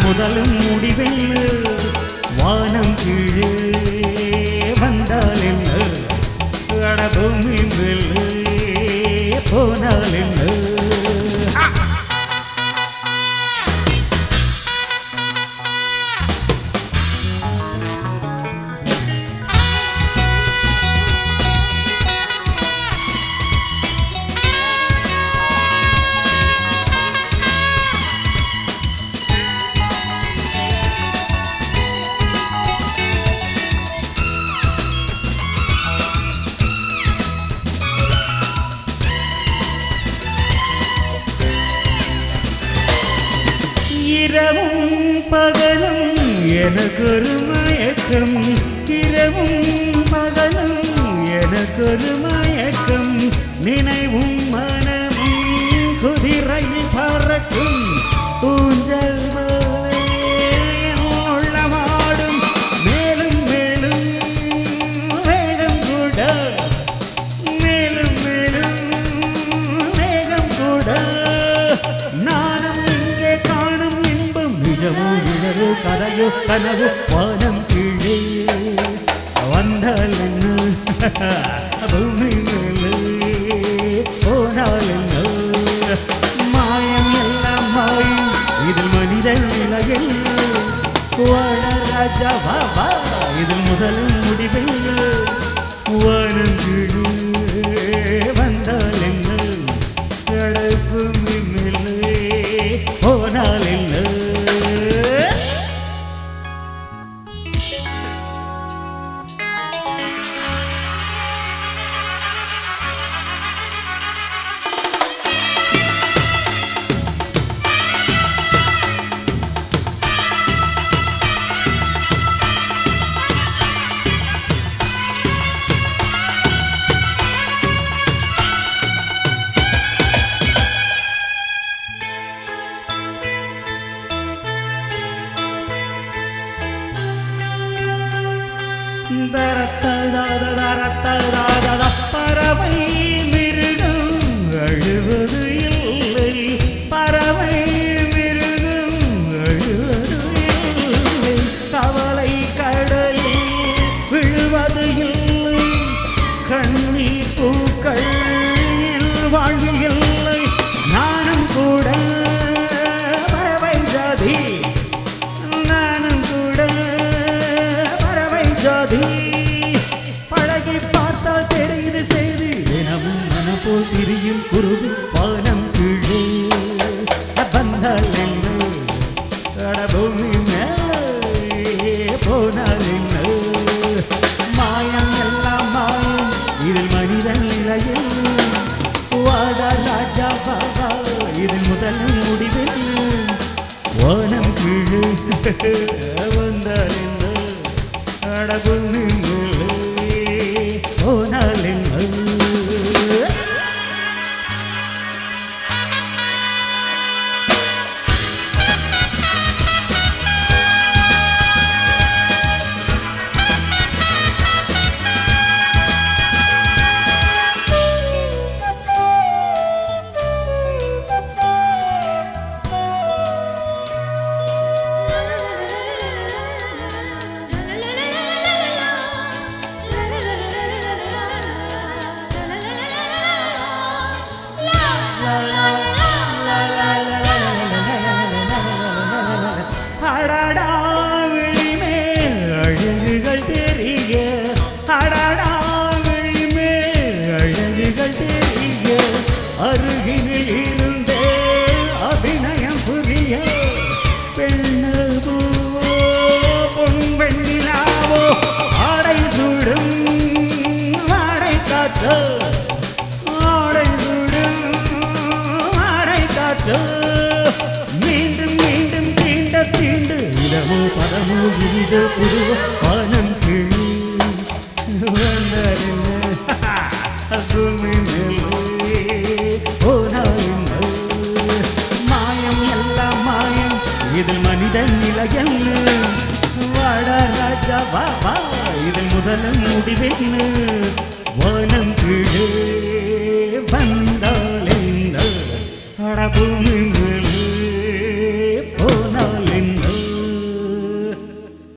முதலும் முடிவெல்லு வானம் கீழே வந்தால் என்ன அடபூமி வெல்லு போனால் என்ன இரவும் பகலும் எனக்கொரு மயக்கம் இரவும் பகலும் எனக்கொரு மயக்கம் நினைவும் மனமும் குதிரையில் பறக்கும் ஊஞ்சல் உள்ளமாடும் மேலும் மேலும் வேகம் கூட மேலும் மேலும் வேகம் கூட நானும் இங்கே காணும் உணர்வு கதையோ கனவு வானம் கீழே வந்தால் என்ன பூமி மேலே போனால் என்ன மாயம் எல்லாம் மாயும் இதில் மனிதன் நிலையில் வாழ ராஜா பாபா இதில் முதலும் முடிவில் வானம் கீழே வந்தால் என்ன பூமி மேலே போனால் என்ன பறவை மிருகம் அழுவது இல்லை பறவை மிருகம் அழுவது இல்லை கவலை கடலில் விழுவது இல்லை கண்ணீர் பூக்கள் வாழ்வு இல்லை நானும் கூட பறவை ஜாதி நானும் கூட பறவை ஜாதி பழகி பார்த்தால் தெரியுது செய்தி தினமும் மனப்போல் திரியும் குருவி வானம் கீழே வந்தால் என்ன கடபூமி மேலே போனால் என்ன மாயம் எல்லாம் மாயம் இதில் மனிதன் நிலையில் வாழ ராஜா பாபா இதில் முதலும் முடிவில் வானம் கீழே வந்தால் என்ன கடபூமி மேலே போனால் என்ன இது புதுவ வானம் கீழே வந்தாரில்லை பூமி மேலே போனாரில்லை மாயம் எல்லாம் மாயம் இதில் மனிதன் நிலையல்ல வாடா ராஜா வா வா இதில் முதலும் முடிவென்னு வானம் கீழே வந்தால் என்ன அட பூமி மேலே